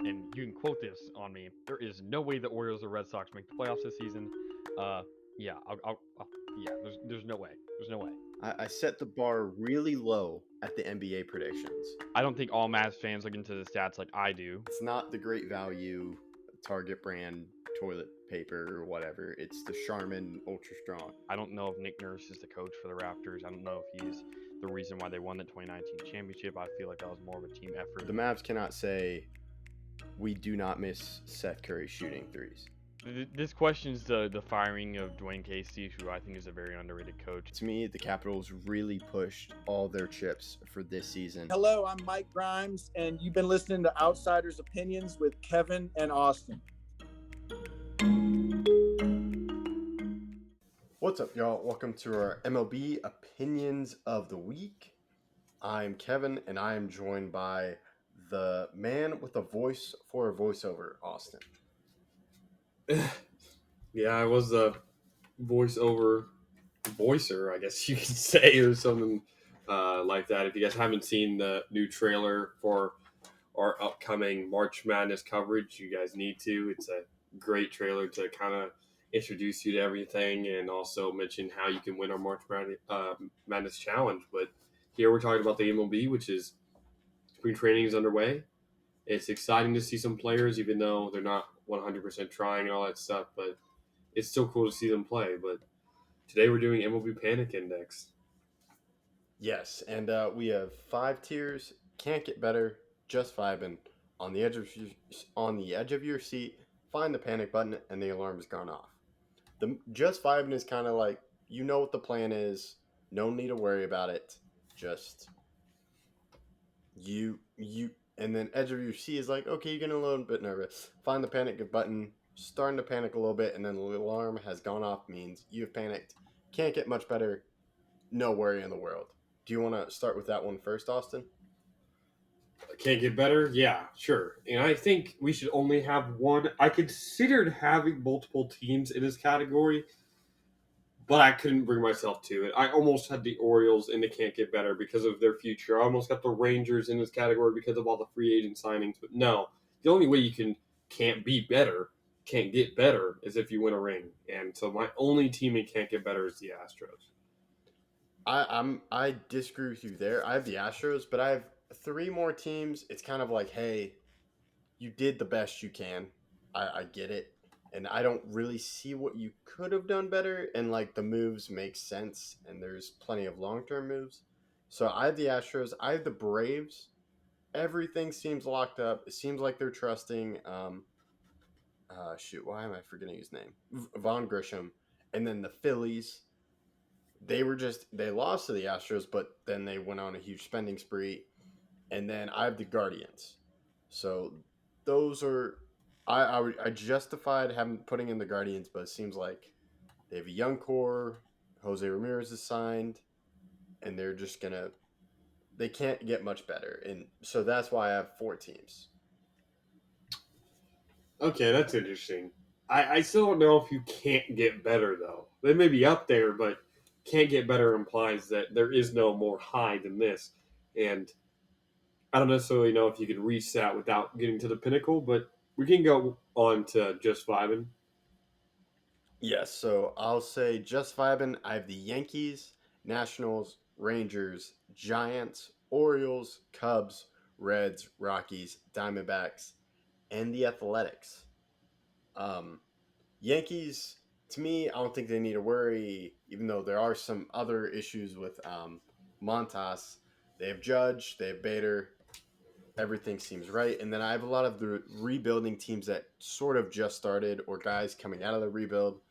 and you can quote this on me. There is no way the Orioles or Red Sox make the playoffs this season. Uh, yeah, yeah. There's no way. There's no way. I set the bar really low at the NBA predictions. I don't think all Mavs fans look into the stats like I do. It's not the great value Target brand toilet paper or whatever. It's the Charmin Ultra Strong. I don't know if Nick Nurse is the coach for the Raptors. I don't know if he's the reason why they won the 2019 championship. I feel like that was more of a team effort. The Mavs cannot say we do not miss Seth Curry shooting threes. This questions the firing of Dwayne Casey, who I think is a very underrated coach. To me, the Capitals really pushed all their chips for this season. Hello, I'm Mike Grimes, and you've been listening to Outsiders Opinions with Kevin and Austin. What's up, y'all? Welcome to our MLB Opinions of the Week. I'm Kevin, and I am joined by the man with a voice for a voiceover, Austin. Yeah, I was a voicer, I guess you could say, or something like that. If you guys haven't seen the new trailer for our upcoming March Madness coverage, you guys need to. It's a great trailer to kind of introduce you to everything and also mention how you can win our March Madness challenge. But here we're talking about the MLB, which is spring training is underway. It's exciting to see some players, even though they're not 100% trying and all that stuff, but it's still cool to see them play. But today we're doing MLB Panic Index. Yes, and we have 5 tiers. Can't get better. Just vibing. On the edge of your seat. Find the panic button, and the alarm has gone off. The just vibing is kind of like, you know what the plan is. No need to worry about it. Just you. And then edge of your seat is like, okay, you're getting a little bit nervous. Find the panic button, starting to panic a little bit, and then the alarm has gone off means you've panicked. Can't get much better. No worry in the world. Do you want to start with that one first, Austin? Can't get better? Yeah, sure. And I think we should only have one. I considered having multiple teams in this category, but I couldn't bring myself to it. I almost had the Orioles in the can't get better because of their future. I almost got the Rangers in this category because of all the free agent signings. But no, the only way you can't be better, can't get better, is if you win a ring. And so my only team in can't get better is the Astros. I disagree with you there. I have the Astros, but I have 3 more teams. It's kind of like, hey, you did the best you can. I get it. And I don't really see what you could have done better. And like the moves make sense. And there's plenty of long-term moves. So I have the Astros. I have the Braves. Everything seems locked up. It seems like they're trusting. Why am I forgetting his name? Von Grisham. And then the Phillies. They lost to the Astros, but then they went on a huge spending spree. And then I have the Guardians. So those are, I justified putting in the Guardians, but it seems like they have a young core. Jose Ramirez is signed, and they can't get much better. And so that's why I have 4 teams. Okay, that's interesting. I still don't know if you can't get better, though. They may be up there, but can't get better implies that there is no more high than this. And I don't necessarily know if you could reach that without getting to the pinnacle, but we can go on to just vibing. Yes, so I'll say just vibing. I have the Yankees, Nationals, Rangers, Giants, Orioles, Cubs, Reds, Rockies, Diamondbacks, and the Athletics. Yankees, to me, I don't think they need to worry, even though there are some other issues with Montas. They have Judge, they have Bader. Everything seems right. And then I have a lot of the rebuilding teams that sort of just started or guys coming out of the rebuild,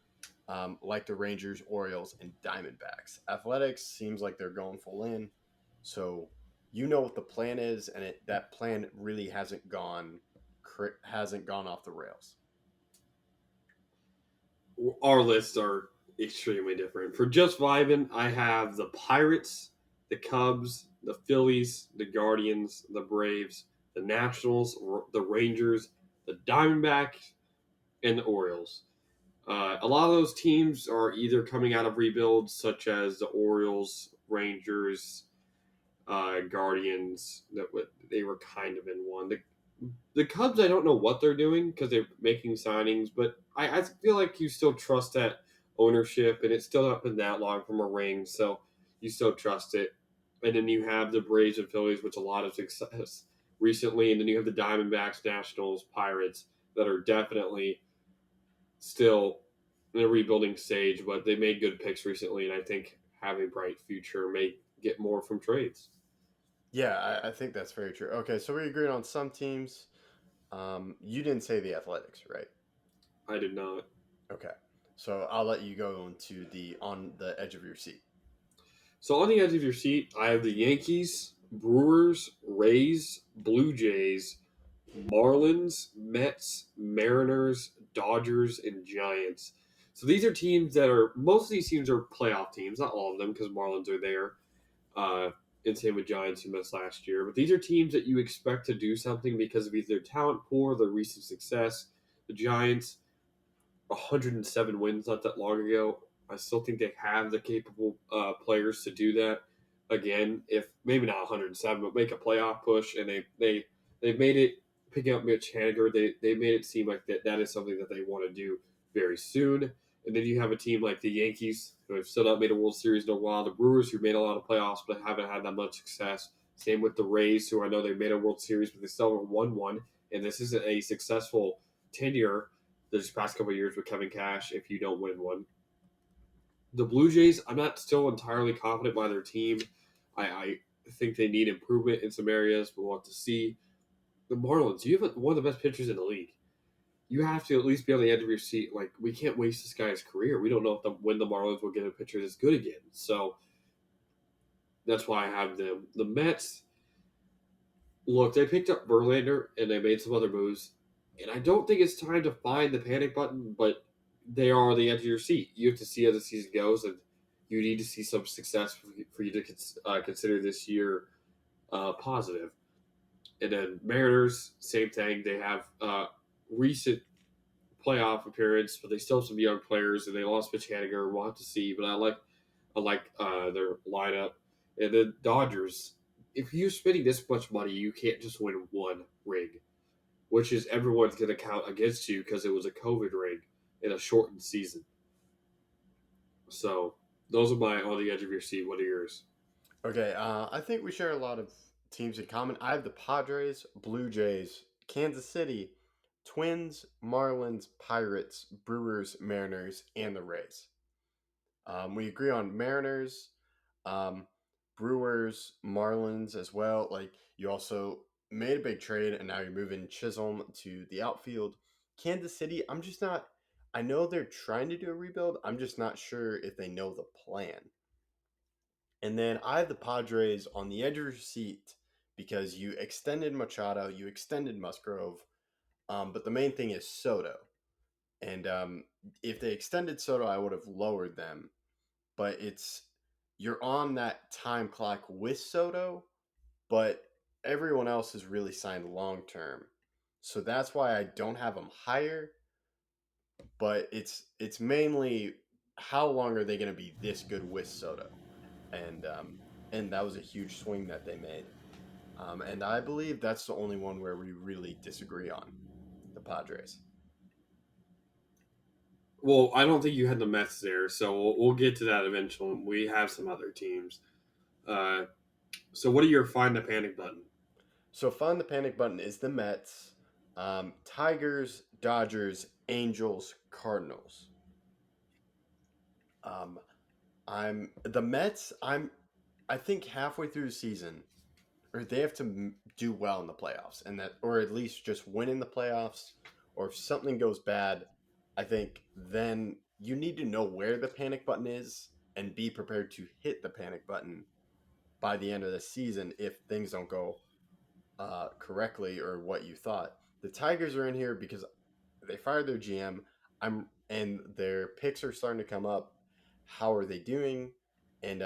like the Rangers, Orioles, and Diamondbacks. Athletics seems like they're going full in. So you know what the plan is, and that plan really hasn't gone off the rails. Our lists are extremely different. For just vibing, I have the Pirates, the Cubs, the Phillies, the Guardians, the Braves, the Nationals, the Rangers, the Diamondbacks, and the Orioles. A lot of those teams are either coming out of rebuilds, such as the Orioles, Rangers, Guardians. They were kind of in one. The Cubs, I don't know what they're doing because they're making signings, but I feel like you still trust that ownership, and it's still not been that long from a ring, so you still trust it. And then you have the Braves and Phillies, which a lot of success recently, and then you have the Diamondbacks, Nationals, Pirates that are definitely still in a rebuilding stage, but they made good picks recently, and I think have a bright future. May get more from trades. Yeah, I think that's very true. Okay, so we agreed on some teams. You didn't say the Athletics, right? I did not. Okay, so I'll let you go into the on the edge of your seat. So on the edge of your seat, I have the Yankees, Brewers, Rays, Blue Jays, Marlins, Mets, Mariners, Dodgers, and Giants. So these are teams that are most of these teams are playoff teams, not all of them because Marlins are there. And same with Giants who missed last year. But these are teams that you expect to do something because of either their talent pool, their recent success. The Giants, 107 wins not that long ago. I still think they have the capable players to do that again. If maybe not 107, but make a playoff push, and they've made it. Picking up Mitch Haniger, they made it seem like that is something that they want to do very soon. And then you have a team like the Yankees, who have still not made a World Series in a while. The Brewers, who made a lot of playoffs but haven't had that much success. Same with the Rays, who I know they made a World Series, but they still haven't won one. And this isn't a successful tenure this past couple of years with Kevin Cash if you don't win one. The Blue Jays, I'm not still entirely confident by their team. I think they need improvement in some areas, but we'll have to see. The Marlins, you have one of the best pitchers in the league. You have to at least be on the edge of your seat. Like, we can't waste this guy's career. We don't know when the Marlins will get a pitcher that's good again. So that's why I have them. The Mets, look, they picked up Verlander and they made some other moves. And I don't think it's time to find the panic button, but they are on the edge of your seat. You have to see how the season goes, and you need to see some success for you to consider this year positive. And then Mariners, same thing. They have recent playoff appearance, but they still have some young players, and they lost Mitch Haniger. We'll have to see, but I like their lineup. And then Dodgers, if you're spending this much money, you can't just win one ring, which is everyone's going to count against you because it was a COVID ring in a shortened season. So those are my on the edge of your seat. What are yours? Okay, I think we share a lot of teams in common. I have the Padres, Blue Jays, Kansas City, Twins, Marlins, Pirates, Brewers, Mariners, and the Rays. We agree on Mariners, um, Brewers, Marlins as well. Like, you also made a big trade, and now you're moving Chisholm to the outfield. Kansas City, I'm just not. I know they're trying to do a rebuild. I'm just not sure if they know the plan. And then I have the Padres on the edge of your seat because you extended Machado, you extended Musgrove, but the main thing is Soto. And if they extended Soto, I would have lowered them. But you're on that time clock with Soto, but everyone else is really signed long term. So that's why I don't have them higher. But it's mainly how long are they going to be this good with Soto, and that was a huge swing that they made. And I believe that's the only one where we really disagree on the Padres. Well, I don't think you had the Mets there, so we'll get to that eventually. We have some other teams. Uh, so what are your find the panic button? So find the panic button is the Mets, Tigers, Dodgers, Angels, Cardinals. I'm the Mets. I think halfway through the season, or they have to do well in the playoffs, and that, or at least just win in the playoffs. Or if something goes bad, I think then you need to know where the panic button is and be prepared to hit the panic button by the end of the season if things don't go correctly or what you thought. The Tigers are in here because they fired their GM. And their picks are starting to come up. How are they doing? And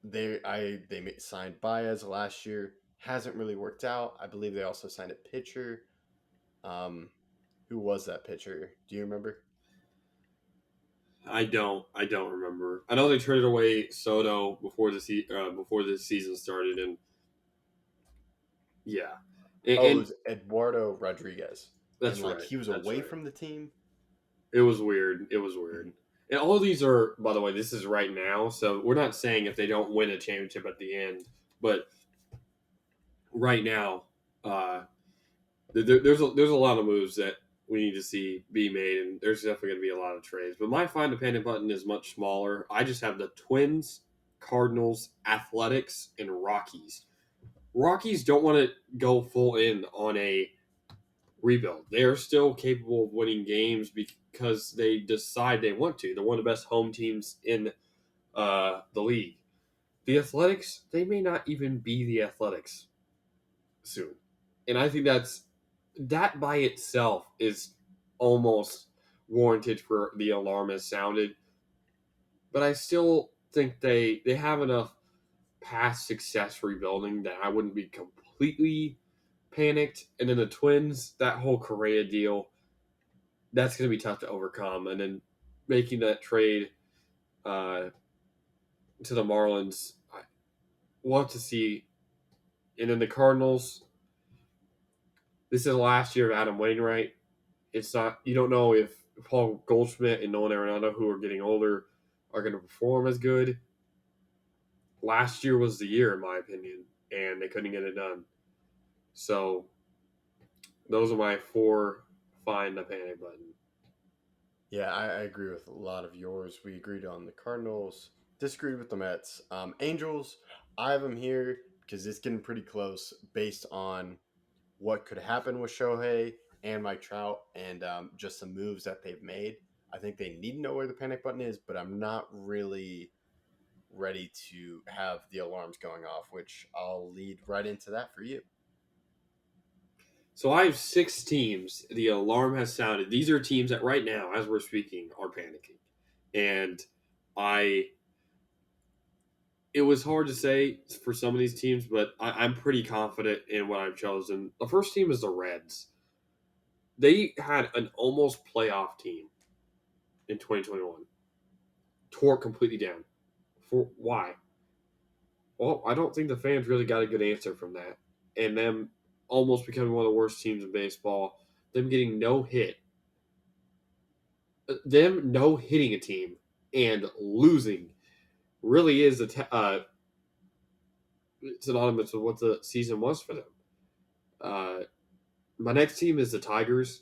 they signed Baez last year. Hasn't really worked out. I believe they also signed a pitcher. Who was that pitcher? Do you remember? I don't. I don't remember. I know they traded away Soto before the season started, and yeah, And, Oh, it and was Eduardo Rodriguez. that's And, like, right. he was That's away right. from the team. It was weird. It was Mhm. weird. And all of these are, by the way, this is right now. So we're not saying if they don't win a championship at the end, but right now, there's a lot of moves that we need to see be made, and there's definitely going to be a lot of trades. But my find a panic button is much smaller. I just have the Twins, Cardinals, Athletics, and Rockies. Rockies don't want to go full in on a rebuild. They are still capable of winning games because they decide they want to. They're one of the best home teams in the league. The Athletics, they may not even be the Athletics soon, and I think that by itself is almost warranted for the alarm has sounded. But I still think they have enough past success rebuilding that I wouldn't be completely panicked. And then the Twins, that whole Correa deal, that's going to be tough to overcome. And then making that trade uh, to the Marlins, we'll have to see. And then the Cardinals, this is the last year of Adam Wainwright. It's not, you don't know if Paul Goldschmidt and Nolan Arenado, who are getting older, are going to perform as good. Last year was the year, in my opinion, and they couldn't get it done. So those are my 4 find the panic button. Yeah, I agree with a lot of yours. We agreed on the Cardinals, disagreed with the Mets. Angels, I have them here because it's getting pretty close based on what could happen with Shohei and Mike Trout and just the moves that they've made. I think they need to know where the panic button is, but I'm not really ready to have the alarms going off, which I'll lead right into that for you. So I have 6 teams. The alarm has sounded. These are teams that right now, as we're speaking, are panicking. And it was hard to say for some of these teams, but I'm pretty confident in what I've chosen. The first team is the Reds. They had an almost playoff team in 2021. Tore completely down. For why? Well, I don't think the fans really got a good answer from that. And them almost becoming one of the worst teams in baseball, them getting no hit, them no hitting a team and losing really is synonymous with what the season was for them. Uh, my next team is the Tigers.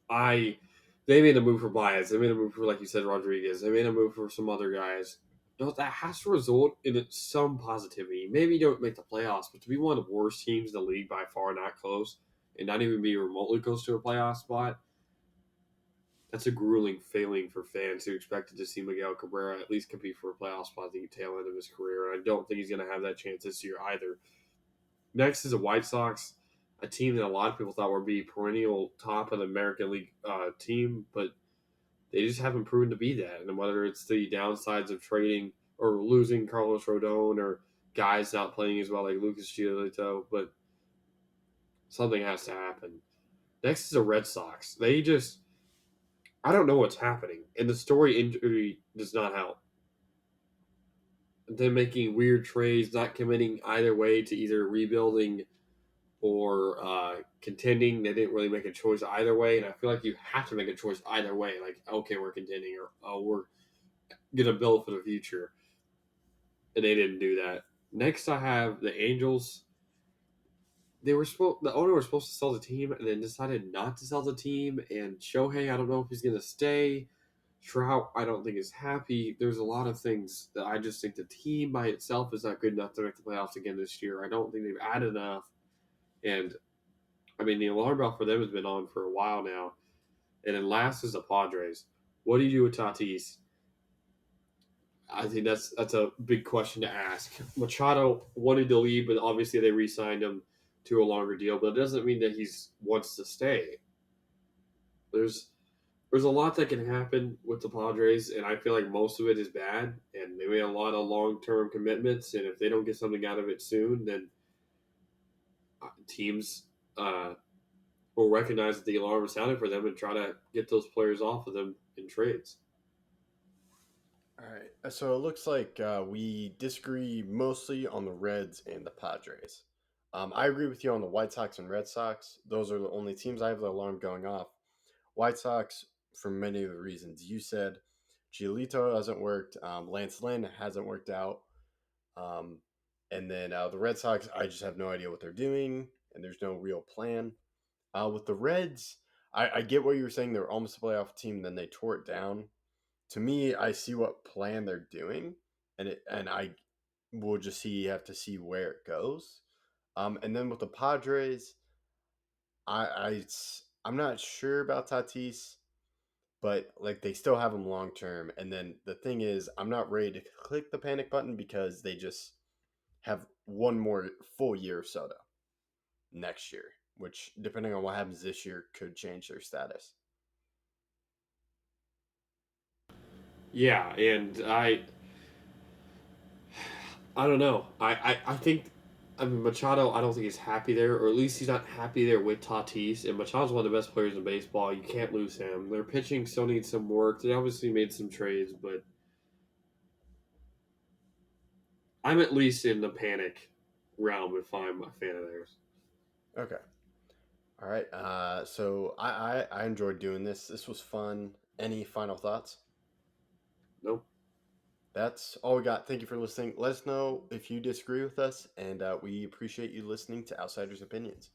They made a move for Baez. They made a move for, like you said, Rodriguez. They made a move for some other guys. That has to result in some positivity. Maybe you don't make the playoffs, but to be one of the worst teams in the league by far, not close, and not even be remotely close to a playoff spot, that's a grueling failing for fans who expected to see Miguel Cabrera at least compete for a playoff spot at the tail end of his career. And I don't think he's going to have that chance this year either. Next is the White Sox, a team that a lot of people thought would be perennial top of the American League team, but they just haven't proven to be that. And whether it's the downsides of trading or losing Carlos Rodon or guys not playing as well like Lucas Giolito, but something has to happen. Next is the Red Sox. I don't know what's happening, and the Story injury does not help. Them making weird trades, not committing either way to either rebuilding or contending. They didn't really make a choice either way, and I feel like you have to make a choice either way. Like, okay, we're contending, or oh, we're gonna build for the future, and they didn't do that. Next, I have the Angels. The owner was supposed to sell the team, and then decided not to sell the team. And Shohei, I don't know if he's gonna stay. Trout, I don't think is happy. There's a lot of things that I just think the team by itself is not good enough to make the playoffs again this year. I don't think they've added enough, and I mean the alarm bell for them has been on for a while now. And then last is the Padres. What do you do with Tatis? I think that's a big question to ask. Machado wanted to leave, but obviously they re-signed him to a longer deal. But it doesn't mean that he wants to stay. There's a lot that can happen with the Padres, and I feel like most of it is bad. And they made a lot of long-term commitments, and if they don't get something out of it soon, then teams will recognize that the alarm is sounding for them and try to get those players off of them in trades. All right. So it looks like we disagree mostly on the Reds and the Padres. I agree with you on the White Sox and Red Sox. Those are the only teams I have the alarm going off. White Sox, for many of the reasons you said, Giolito hasn't worked. Lance Lynn hasn't worked out. Um, and then the Red Sox, I just have no idea what they're doing, and there's no real plan. With the Reds, I get what you were saying. They were almost a playoff team, then they tore it down. To me, I see what plan they're doing, and I will just have to see where it goes. And then with the Padres, I'm not sure about Tatis, but like they still have him long term. And then the thing is, I'm not ready to click the panic button because they just have one more full year of Soto next year, which depending on what happens this year could change their status. Yeah, and I don't know. I think Machado. I don't think he's happy there, or at least he's not happy there with Tatis. And Machado's one of the best players in baseball. You can't lose him. Their pitching still needs some work. They obviously made some trades, but I'm at least in the panic realm if I'm a fan of theirs. Okay. All right. So I enjoyed doing this. This was fun. Any final thoughts? Nope. That's all we got. Thank you for listening. Let us know if you disagree with us, and we appreciate you listening to Outsiders Opinions.